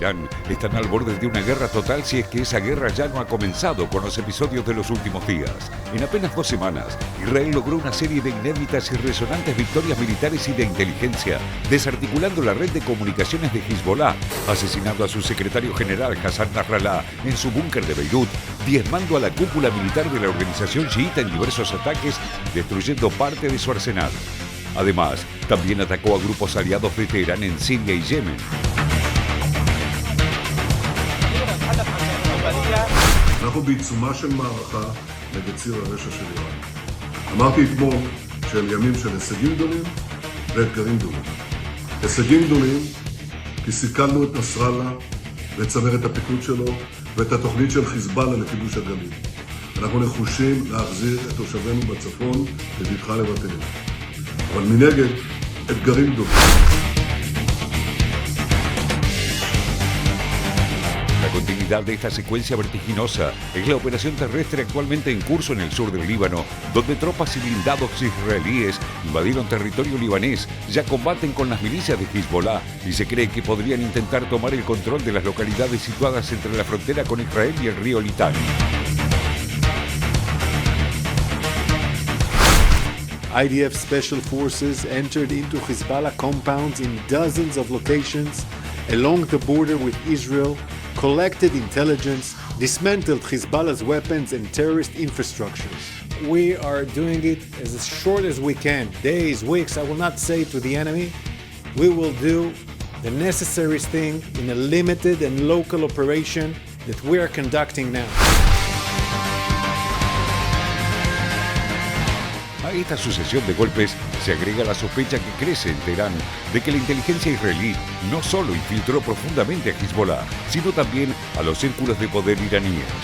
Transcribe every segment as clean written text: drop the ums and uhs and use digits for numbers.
Irán están al borde de una guerra total si es que esa guerra ya no ha comenzado con los episodios de los últimos días. En apenas 2 semanas, Israel logró una serie de inéditas y resonantes victorias militares y de inteligencia, desarticulando la red de comunicaciones de Hezbollah, asesinando a su secretario general Hassan Nasrallah en su búnker de Beirut, diezmando a la cúpula militar de la organización chiita en diversos ataques, destruyendo parte de su arsenal. Además, también atacó a grupos aliados de Teherán en Siria y Yemen. אנחנו בעיצומה של מערכה נגד ציר הרשע של איראן. אמרתי אתמול של ימים של הישגים גדולים ואתגרים גדולים. הישגים גדולים כי סיכלנו את נסראללה ואת צמרת הפיקוד שלו ואת התוכנית של חיזבאללה לכיבוש הגליל. אנחנו נחושים להחזיר את תושבינו בצפון בבטחה לבתיהם. אבל מנגד, אתגרים גדולים. La continuidad de esta secuencia vertiginosa es la operación terrestre actualmente en curso en el sur del Líbano, donde tropas y blindados israelíes invadieron territorio libanés, ya combaten con las milicias de Hezbollah y se cree que podrían intentar tomar el control de las localidades situadas entre la frontera con Israel y el río Litani. IDF special forces entered into Hezbollah compounds in dozens of locations along the border with Israel, collected intelligence, dismantled Hezbollah's weapons and terrorist infrastructures. We are doing it as short as we can, days, weeks. I will not say to the enemy. We will do the necessary thing in a limited and local operation that we are conducting now. A esta sucesión de golpes se agrega la sospecha que crece en Teherán de que la inteligencia israelí no solo infiltró profundamente a Hezbollah, sino también a los círculos de poder iraníes.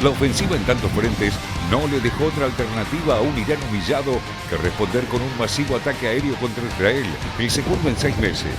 La ofensiva en tantos frentes no le dejó otra alternativa a un Irán humillado que responder con un masivo ataque aéreo contra Israel, el segundo en 6 meses.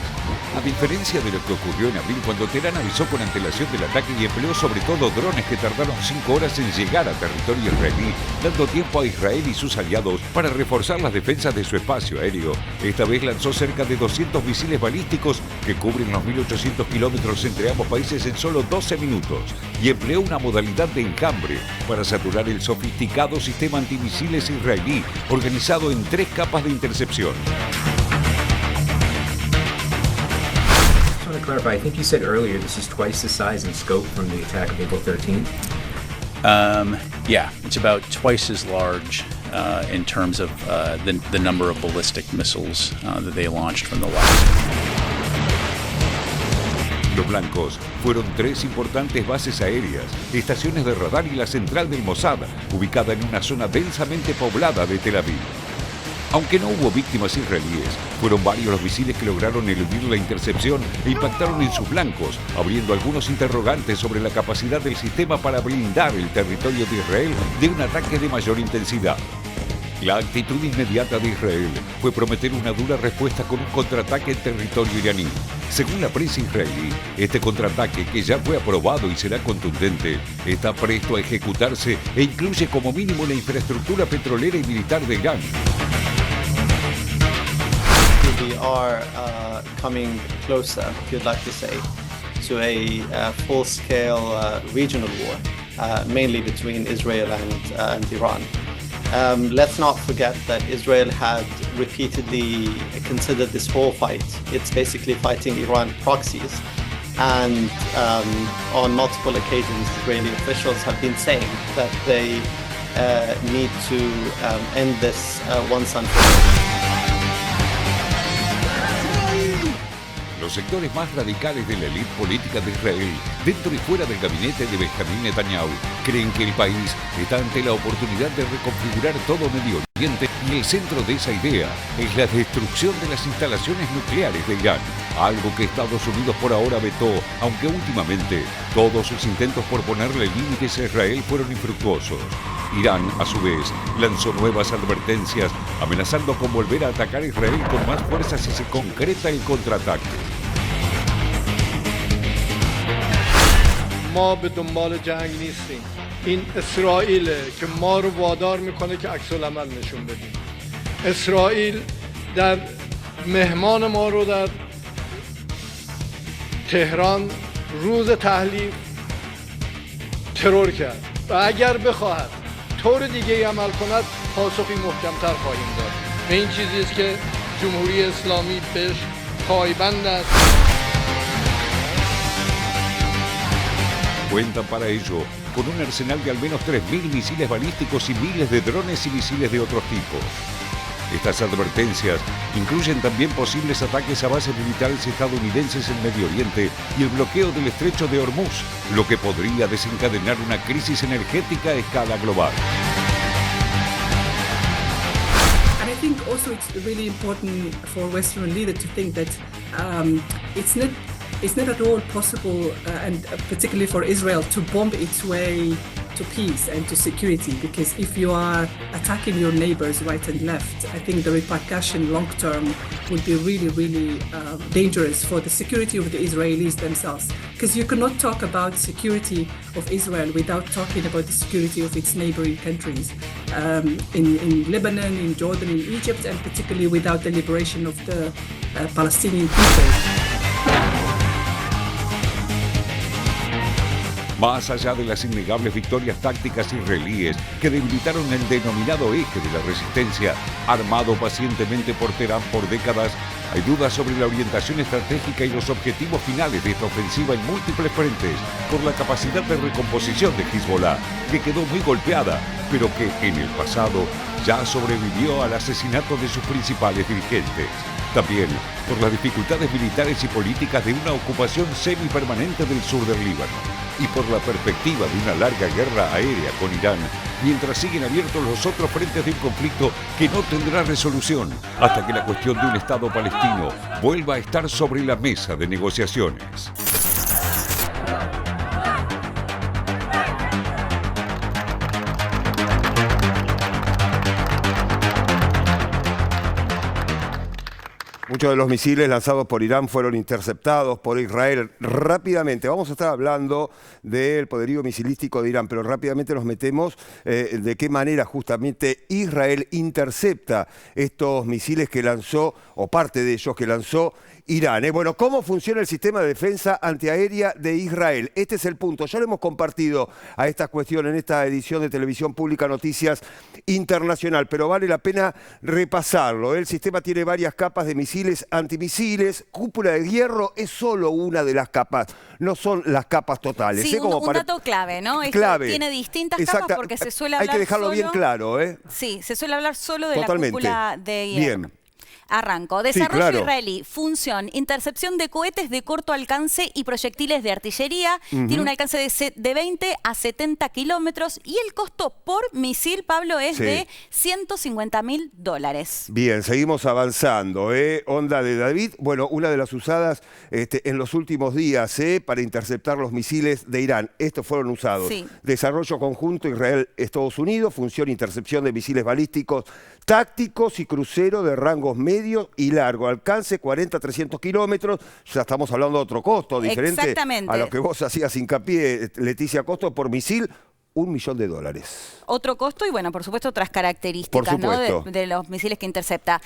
A diferencia de lo que ocurrió en abril cuando Teherán avisó con antelación del ataque y empleó sobre todo drones que tardaron 5 horas en llegar a territorio israelí, dando tiempo a Israel y sus aliados para reforzar las defensas de su espacio aéreo. Esta vez lanzó cerca de 200 misiles balísticos que cubren los 1.800 kilómetros entre ambos países en solo 12 minutos y empleó una modalidad de enjambre para saturar el sofisticado sistema antimisiles israelí, organizado en 3 capas de intercepción. To clarify, I think you said earlier this is twice the size and scope from the attack of April 13th. Yeah, it's about twice as large in terms of the number of ballistic missiles that they launched from the west. Los blancos fueron 3 importantes bases aéreas, estaciones de radar y la central del Mossad, ubicada en una zona densamente poblada de Tel Aviv. Aunque no hubo víctimas israelíes, fueron varios los misiles que lograron eludir la intercepción e impactaron en sus blancos, abriendo algunos interrogantes sobre la capacidad del sistema para blindar el territorio de Israel de un ataque de mayor intensidad. La actitud inmediata de Israel fue prometer una dura respuesta con un contraataque en territorio iraní. Según la prensa israelí, este contraataque, que ya fue aprobado y será contundente, está presto a ejecutarse e incluye como mínimo la infraestructura petrolera y militar de Irán. We are coming closer, if you'd like to say, to a full-scale regional war, mainly between Israel and Iran. Let's not forget that Israel had repeatedly considered this whole fight. It's basically fighting Iran proxies. And on multiple occasions, Israeli officials have been saying that they need to end this once and for all. Los sectores más radicales de la élite política de Israel, dentro y fuera del gabinete de Benjamín Netanyahu, creen que el país está ante la oportunidad de reconfigurar todo Medio Oriente y el centro de esa idea es la destrucción de las instalaciones nucleares de Irán, algo que Estados Unidos por ahora vetó, aunque últimamente todos sus intentos por ponerle límites a Israel fueron infructuosos. Irán, a su vez, lanzó nuevas advertencias, amenazando con volver a atacar a Israel con más fuerza si se concreta el contraataque. ما به دنبال جنگ نیستیم. این اسرائیل که ما رو وادار میکنه که عکس العمل نشون بدیم. اسرائیل در مهمان ما رو در تهران روز تحلیف ترور کرد و اگر بخواهد طور دیگه عمل کند پاسخی محکمتر خواهیم داد و این چیزی است که جمهوری اسلامی بهش پایبند است. Cuentan para ello con un arsenal de al menos 3.000 misiles balísticos y miles de drones y misiles de otros tipos. Estas advertencias incluyen también posibles ataques a bases militares estadounidenses en Medio Oriente y el bloqueo del estrecho de Hormuz, lo que podría desencadenar una crisis energética a escala global. And I think also it's really important for Western leaders to think that it's not at all possible, and particularly for Israel, to bomb its way to peace and to security, because if you are attacking your neighbors right and left, I think the repercussion long term would be really, really dangerous for the security of the Israelis themselves. Because you cannot talk about security of Israel without talking about the security of its neighboring countries, in Lebanon, in Jordan, in Egypt, and particularly without the liberation of the Palestinian people. Más allá de las innegables victorias tácticas israelíes que debilitaron el denominado eje de la resistencia, armado pacientemente por Teherán por décadas, hay dudas sobre la orientación estratégica y los objetivos finales de esta ofensiva en múltiples frentes por la capacidad de recomposición de Hezbollah, que quedó muy golpeada, pero que en el pasado ya sobrevivió al asesinato de sus principales dirigentes. También por las dificultades militares y políticas de una ocupación semipermanente del sur del Líbano y por la perspectiva de una larga guerra aérea con Irán, mientras siguen abiertos los otros frentes de un conflicto que no tendrá resolución hasta que la cuestión de un Estado palestino vuelva a estar sobre la mesa de negociaciones. Muchos de los misiles lanzados por Irán fueron interceptados por Israel. Rápidamente, vamos a estar hablando del poderío misilístico de Irán, pero rápidamente nos metemos de qué manera justamente Israel intercepta estos misiles que lanzó, o parte de ellos que lanzó Irán. Bueno, ¿cómo funciona el sistema de defensa antiaérea de Israel? Este es el punto. Ya lo hemos compartido a esta cuestión en esta edición de Televisión Pública Noticias Internacional, pero vale la pena repasarlo. El sistema tiene varias capas de misiles antimisiles. Cúpula de hierro es solo una de las capas, no son las capas totales. Sí, un dato clave, ¿no? Clave. Tiene distintas capas porque se suele hablar. Hay que dejarlo solo, bien claro, ¿eh? Sí, se suele hablar solo de Totalmente. la cúpula de hierro. Bien. Arranco. Desarrollo sí, claro. israelí. Función. Intercepción de cohetes de corto alcance y proyectiles de artillería. Tiene un alcance de 20 a 70 kilómetros y el costo por misil, Pablo, es de $150.000. Bien, seguimos avanzando. Onda de David, bueno, una de las usadas en los últimos días para interceptar los misiles de Irán. Estos fueron usados. Sí. Desarrollo conjunto Israel-Estados Unidos, función intercepción de misiles balísticos tácticos y crucero de rangos medio y largo, alcance 40 a 300 kilómetros. Ya estamos hablando de otro costo diferente a lo que vos hacías hincapié, Leticia, costo por misil. $1 millón. Otro costo y, bueno, por supuesto, otras características, ¿no? de los misiles que intercepta.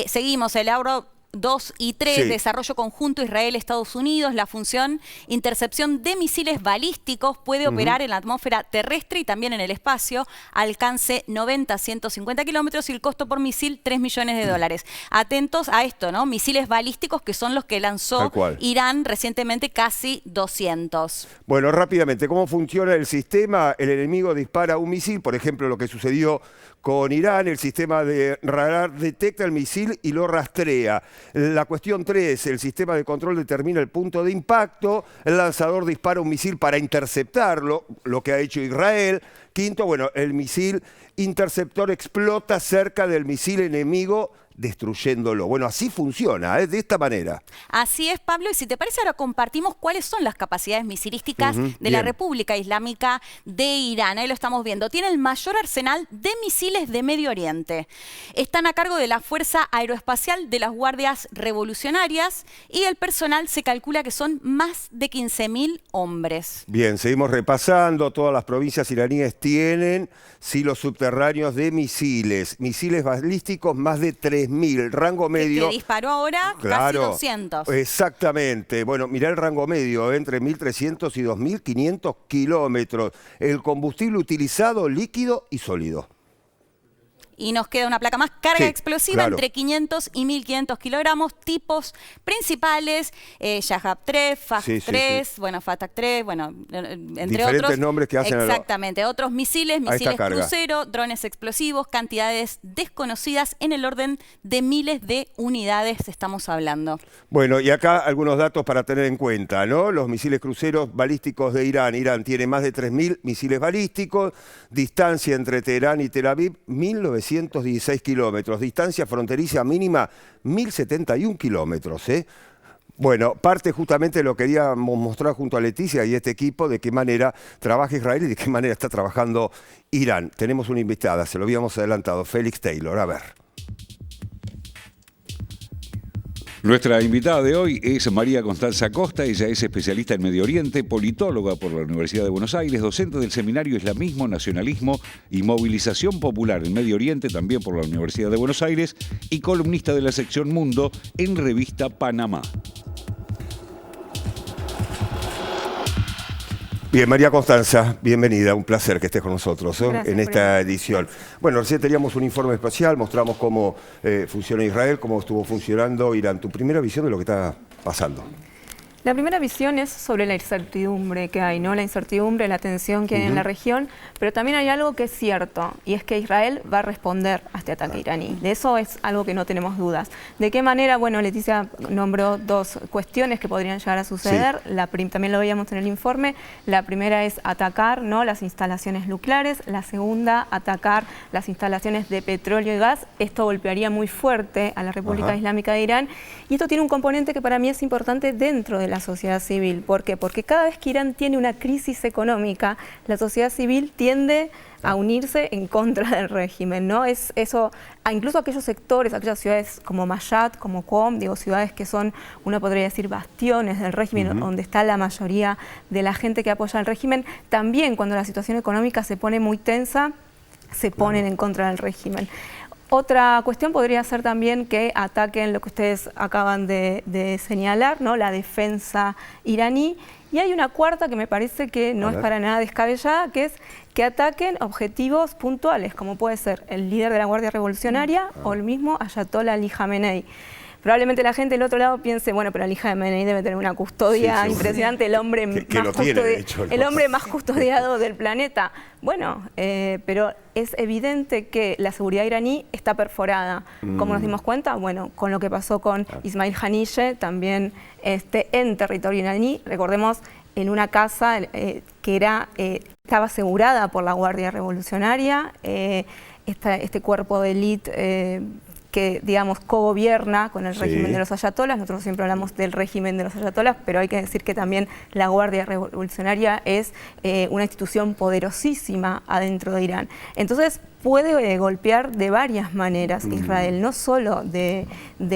Seguimos, el Auro 2 y 3, sí. Desarrollo conjunto Israel-Estados Unidos. La función intercepción de misiles balísticos puede operar en la atmósfera terrestre y también en el espacio. Alcance 90 a 150 kilómetros y el costo por misil $3 millones. Atentos a esto, ¿no? Misiles balísticos que son los que lanzó Irán recientemente, casi 200. Bueno, rápidamente, ¿cómo funciona el sistema? El enemigo dispara un misil, por ejemplo, lo que sucedió con Irán. El sistema de radar detecta el misil y lo rastrea. La cuestión 3, el sistema de control determina el punto de impacto. El lanzador dispara un misil para interceptarlo, lo que ha hecho Israel. Quinto, bueno, el misil interceptor explota cerca del misil enemigo, destruyéndolo. Bueno, así funciona, de esta manera. Así es, Pablo, y si te parece ahora compartimos cuáles son las capacidades misilísticas de la República Islámica de Irán. Ahí lo estamos viendo. Tiene el mayor arsenal de misiles de Medio Oriente. Están a cargo de la Fuerza Aeroespacial de las Guardias Revolucionarias y el personal se calcula que son más de 15.000 hombres. Bien, seguimos repasando. Todas las provincias iraníes tienen silos subterráneos de misiles. Misiles balísticos, más de 3.000. 10.000, rango medio. Que disparó ahora casi 200. Exactamente. Bueno, mirá el rango medio, entre 1.300 y 2.500 kilómetros. El combustible utilizado, líquido y sólido. Y nos queda una placa más, carga explosiva entre 500 y 1.500 kilogramos, tipos principales, Shahab 3, Fast 3, bueno, Fatak 3, bueno, entre diferentes otros. Nombres que hacen exactamente, otros misiles crucero, drones explosivos, cantidades desconocidas en el orden de miles de unidades estamos hablando. Bueno, y acá algunos datos para tener en cuenta, ¿no? Los misiles cruceros balísticos de Irán. Irán tiene más de 3.000 misiles balísticos, distancia entre Teherán y Tel Aviv, 1.916 kilómetros, distancia fronteriza mínima 1.071 kilómetros. Bueno, parte justamente lo queríamos mostrar junto a Leticia y este equipo de qué manera trabaja Israel y de qué manera está trabajando Irán. Tenemos una invitada, se lo habíamos adelantado, Félix Taylor, a ver. Nuestra invitada de hoy es María Constanza Costa. Ella es especialista en Medio Oriente, politóloga por la Universidad de Buenos Aires, docente del Seminario Islamismo, Nacionalismo y Movilización Popular en Medio Oriente, también por la Universidad de Buenos Aires, y columnista de la sección Mundo en Revista Panamá. Bien, María Constanza, bienvenida, un placer que estés con nosotros en esta edición. Bueno, recién teníamos un informe especial, mostramos cómo funciona Israel, cómo estuvo funcionando Irán. Tu primera visión de lo que está pasando. La primera visión es sobre la incertidumbre que hay, ¿no? La incertidumbre, la tensión que hay en la región, pero también hay algo que es cierto, y es que Israel va a responder a este ataque iraní. De eso es algo que no tenemos dudas. ¿De qué manera? Bueno, Leticia nombró dos cuestiones que podrían llegar a suceder. También lo veíamos en el informe. La primera es atacar, ¿no?, las instalaciones nucleares. La segunda, atacar las instalaciones de petróleo y gas. Esto golpearía muy fuerte a la República Islámica de Irán. Y esto tiene un componente que para mí es importante dentro de la sociedad civil. ¿Por qué? Porque cada vez que Irán tiene una crisis económica, la sociedad civil tiende a unirse en contra del régimen, ¿no? Es eso, incluso aquellos sectores, aquellas ciudades como Mashhad, como Qom, digo, ciudades que son, uno podría decir, bastiones del régimen, donde está la mayoría de la gente que apoya al régimen, también cuando la situación económica se pone muy tensa, se ponen en contra del régimen. Otra cuestión podría ser también que ataquen lo que ustedes acaban de señalar, ¿no?, la defensa iraní. Y hay una cuarta que me parece que no es para nada descabellada, que es que ataquen objetivos puntuales, como puede ser el líder de la Guardia Revolucionaria o el mismo Ayatollah Ali Khamenei. Probablemente la gente del otro lado piense, bueno, pero Ali Khamenei debe tener una custodia impresionante, el hombre, más custodiado del planeta. Bueno, pero es evidente que la seguridad iraní está perforada. ¿Cómo nos dimos cuenta? Bueno, con lo que pasó con Ismail Haniyeh, también en territorio iraní, recordemos, en una casa que estaba asegurada por la Guardia Revolucionaria, este cuerpo de élite que, digamos, cogobierna con el régimen de los ayatolás. Nosotros siempre hablamos del régimen de los ayatolás, pero hay que decir que también la Guardia Revolucionaria es una institución poderosísima adentro de Irán. Entonces, puede golpear de varias maneras Israel, no solo de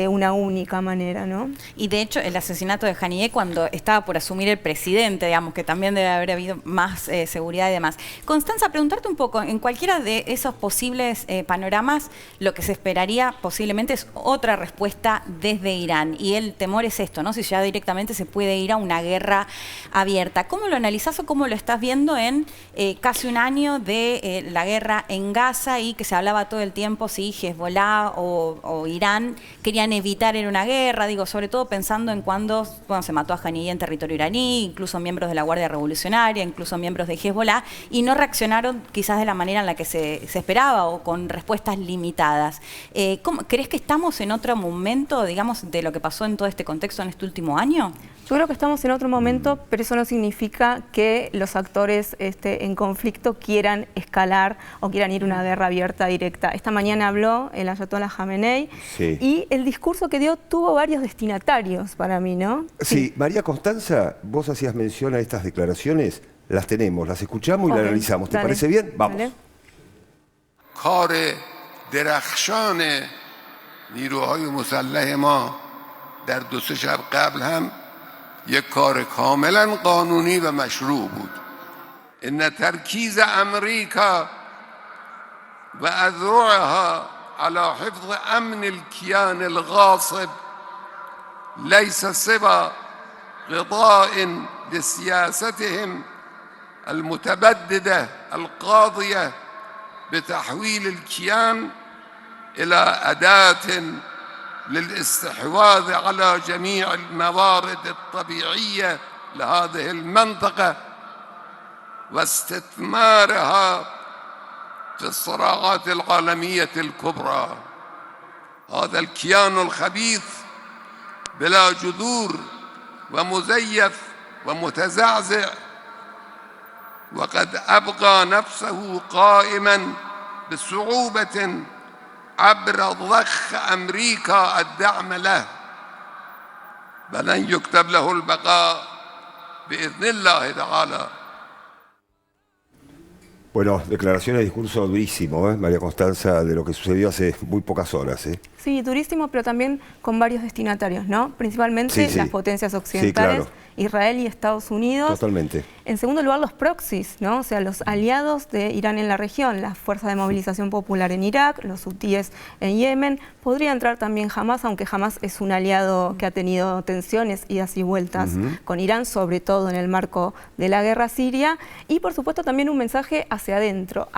una única manera, ¿no? Y de hecho, el asesinato de Haniyeh, cuando estaba por asumir el presidente, digamos, que también debe haber habido más seguridad y demás. Constanza, preguntarte un poco, en cualquiera de esos posibles panoramas, lo que se esperaría posiblemente es otra respuesta desde Irán. Y el temor es esto, ¿no? Si ya directamente se puede ir a una guerra abierta. ¿Cómo lo analizás o cómo lo estás viendo en casi un año de la guerra en Gaza? Y que se hablaba todo el tiempo si Hezbollah o Irán querían evitar en una guerra, digo, sobre todo pensando en cuando se mató a Haniyeh en territorio iraní, incluso miembros de la Guardia Revolucionaria, incluso miembros de Hezbollah, y no reaccionaron quizás de la manera en la que se esperaba o con respuestas limitadas. ¿Crees que estamos en otro momento, digamos, de lo que pasó en todo este contexto en este último año? Yo creo que estamos en otro momento, pero eso no significa que los actores en conflicto quieran escalar o quieran ir a una guerra abierta directa. Esta mañana habló el Ayatollah Khamenei y el discurso que dio tuvo varios destinatarios para mí, ¿no? Sí, María Constanza, vos hacías mención a estas declaraciones, las tenemos, las escuchamos y las analizamos. ¿Te parece bien? Vamos. کار درخشان نیروهای مسلح ما در 2-3 شب قبل هم یک کار کاملا قانونی و مشروع بود. ان ترکیز امریکا و اذرعها على حفظ أمن الكيان الغاصب ليس سوى غطاء لسياستهم المتبددة القاضية بتحويل الكيان إلى أداة للاستحواذ على جميع الموارد الطبيعية لهذه المنطقة واستثمارها في الصراعات العالمية الكبرى. هذا الكيان الخبيث بلا جذور ومزيف ومتزعزع وقد أبقى نفسه قائما بصعوبة عبر ضخ أمريكا الدعم له، فلن يكتب له البقاء بإذن الله تعالى. Bueno, declaraciones, discurso durísimo, María Constanza, de lo que sucedió hace muy pocas horas. Sí, durísimo, pero también con varios destinatarios, ¿no? Principalmente las potencias occidentales, claro. Israel y Estados Unidos. Totalmente. En segundo lugar, los proxies, ¿no? O sea, los aliados de Irán en la región, las fuerzas de movilización popular en Irak, los hutíes en Yemen. Podría entrar también Hamas, aunque Hamas es un aliado que ha tenido tensiones, idas y vueltas con Irán, sobre todo en el marco de la guerra siria. Y, por supuesto, también un mensaje hacia adentro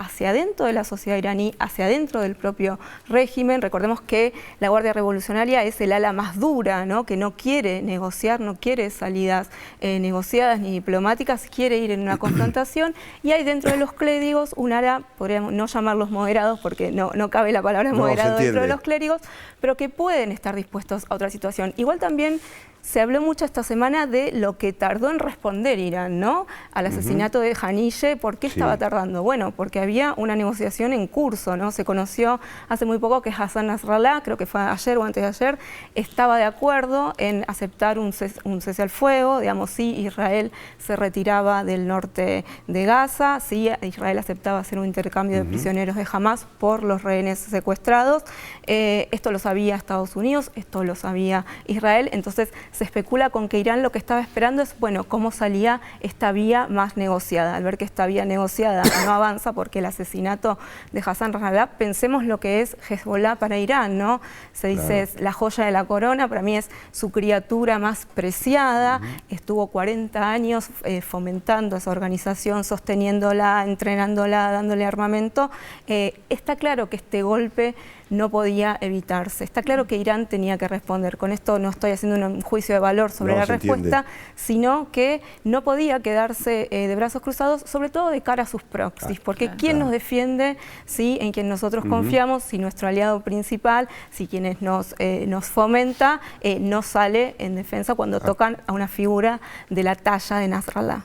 de la sociedad iraní, hacia adentro del propio régimen. Recordemos que la Guardia Revolucionaria es el ala más dura, ¿no? Que no quiere negociar, no quiere salidas negociadas ni diplomáticas, quiere ir en una confrontación, y hay dentro de los clérigos un ala, podríamos no llamarlos moderados porque no cabe la palabra moderado dentro de los clérigos, pero que pueden estar dispuestos a otra situación. Igual también se habló mucho esta semana de lo que tardó en responder Irán, ¿no? Al asesinato de Haniyeh. ¿Por qué estaba tardando? Bueno, porque había una negociación en curso, ¿no? Se conoció hace muy poco que Hassan Nasrallah, creo que fue ayer o antes de ayer, estaba de acuerdo en aceptar un cese al fuego, digamos, si Israel se retiraba del norte de Gaza, si Israel aceptaba hacer un intercambio de prisioneros de Hamas por los rehenes secuestrados. Esto lo sabía Estados Unidos, esto lo sabía Israel, entonces se especula con que Irán lo que estaba esperando es, bueno, cómo salía esta vía más negociada. Al ver que esta vía negociada no avanza porque el asesinato de Hassan Nasrallah, pensemos lo que es Hezbollah para Irán, ¿no? Se dice es la joya de la corona, para mí es su criatura más preciada, estuvo 40 años fomentando esa organización, sosteniéndola, entrenándola, dándole armamento. Está claro que este golpe no podía evitarse. Está claro que Irán tenía que responder. Con esto no estoy haciendo un juicio de valor sobre la respuesta, sino que no podía quedarse de brazos cruzados, sobre todo de cara a sus proxies, porque ¿quién nos defiende si en quien nosotros confiamos, si nuestro aliado principal, si quienes nos fomenta, no sale en defensa cuando tocan a una figura de la talla de Nasrallah?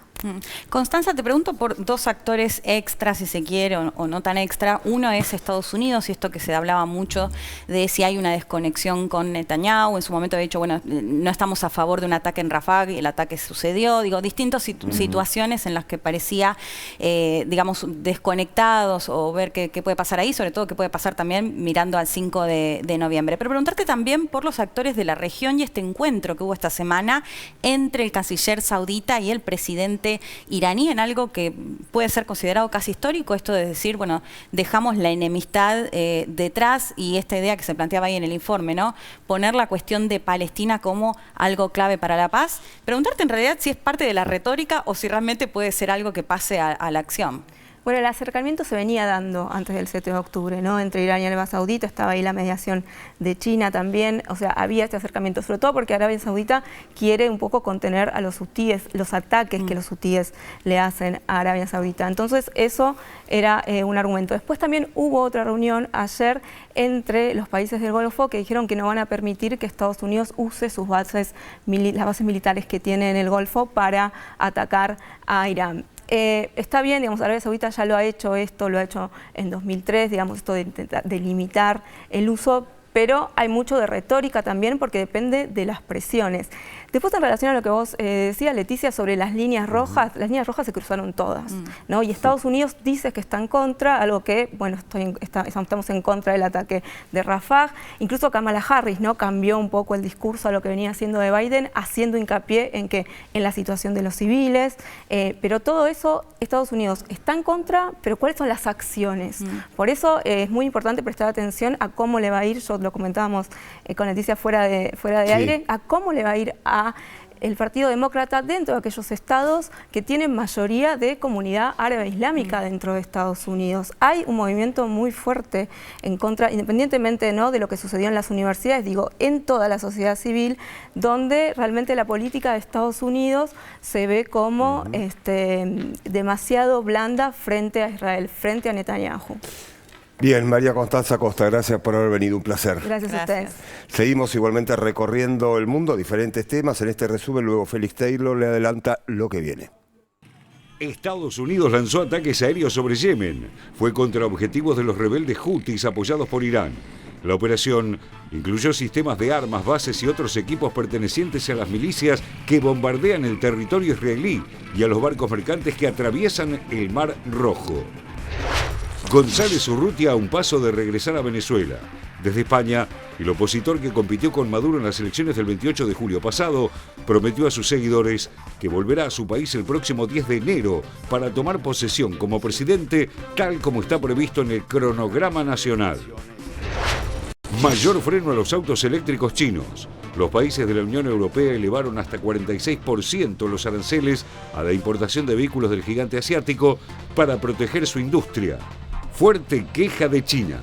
Constanza, te pregunto por dos actores extras, si se quiere, o no tan extra. Uno es Estados Unidos, y esto que se hablaba mucho de si hay una desconexión con Netanyahu. En su momento había dicho, bueno, no estamos a favor de un ataque en Rafah, y el ataque sucedió. Digo, distintas situaciones en las que parecía, digamos, desconectados, o ver qué puede pasar ahí, sobre todo qué puede pasar también mirando al 5 de noviembre. Pero preguntarte también por los actores de la región y este encuentro que hubo esta semana entre el canciller saudita y el presidente iraní, en algo que puede ser considerado casi histórico, esto de decir, bueno, dejamos la enemistad detrás, y esta idea que se planteaba ahí en el informe, ¿no? Poner la cuestión de Palestina como algo clave para la paz. Preguntarte en realidad si es parte de la retórica o si realmente puede ser algo que pase a la acción. Bueno, el acercamiento se venía dando antes del 7 de octubre, ¿no? Entre Irán y Arabia Saudita, estaba ahí la mediación de China también, o sea, había este acercamiento, sobre todo porque Arabia Saudita quiere un poco contener a los hutíes, los ataques que los hutíes le hacen a Arabia Saudita. Entonces, eso era un argumento. Después también hubo otra reunión ayer entre los países del Golfo que dijeron que no van a permitir que Estados Unidos use sus bases, las bases militares que tiene en el Golfo para atacar a Irán. Está bien, digamos, Arabia Saudita ya lo ha hecho esto, lo ha hecho en 2003, digamos, esto de limitar el uso, pero hay mucho de retórica también porque depende de las presiones. Después, en relación a lo que vos decías, Leticia, sobre las líneas rojas se cruzaron todas, ¿no? Y Estados Unidos dice que está en contra, algo que, bueno, estamos en contra del ataque de Rafah. Incluso Kamala Harris, ¿no?, cambió un poco el discurso a lo que venía haciendo de Biden, haciendo hincapié en la situación de los civiles. Pero todo eso, Estados Unidos está en contra, pero ¿cuáles son las acciones? Por eso es muy importante prestar atención a cómo le va a ir, yo lo comentábamos con Leticia fuera de aire, a cómo le va a ir a el Partido Demócrata dentro de aquellos estados que tienen mayoría de comunidad árabe islámica dentro de Estados Unidos. Hay un movimiento muy fuerte en contra, independientemente, ¿no?, de lo que sucedió en las universidades, digo, en toda la sociedad civil, donde realmente la política de Estados Unidos se ve como demasiado blanda frente a Israel, frente a Netanyahu. Bien, María Constanza Costa, gracias por haber venido, un placer. Gracias a ustedes. Seguimos igualmente recorriendo el mundo, diferentes temas. En este resumen, luego Félix Taylor le adelanta lo que viene. Estados Unidos lanzó ataques aéreos sobre Yemen. Fue contra objetivos de los rebeldes Houthis apoyados por Irán. La operación incluyó sistemas de armas, bases y otros equipos pertenecientes a las milicias que bombardean el territorio israelí y a los barcos mercantes que atraviesan el Mar Rojo. González Urrutia a un paso de regresar a Venezuela. Desde España, el opositor que compitió con Maduro en las elecciones del 28 de julio pasado prometió a sus seguidores que volverá a su país el próximo 10 de enero para tomar posesión como presidente, tal como está previsto en el cronograma nacional. Mayor freno a los autos eléctricos chinos. Los países de la Unión Europea elevaron hasta 46% los aranceles a la importación de vehículos del gigante asiático para proteger su industria. Fuerte queja de China.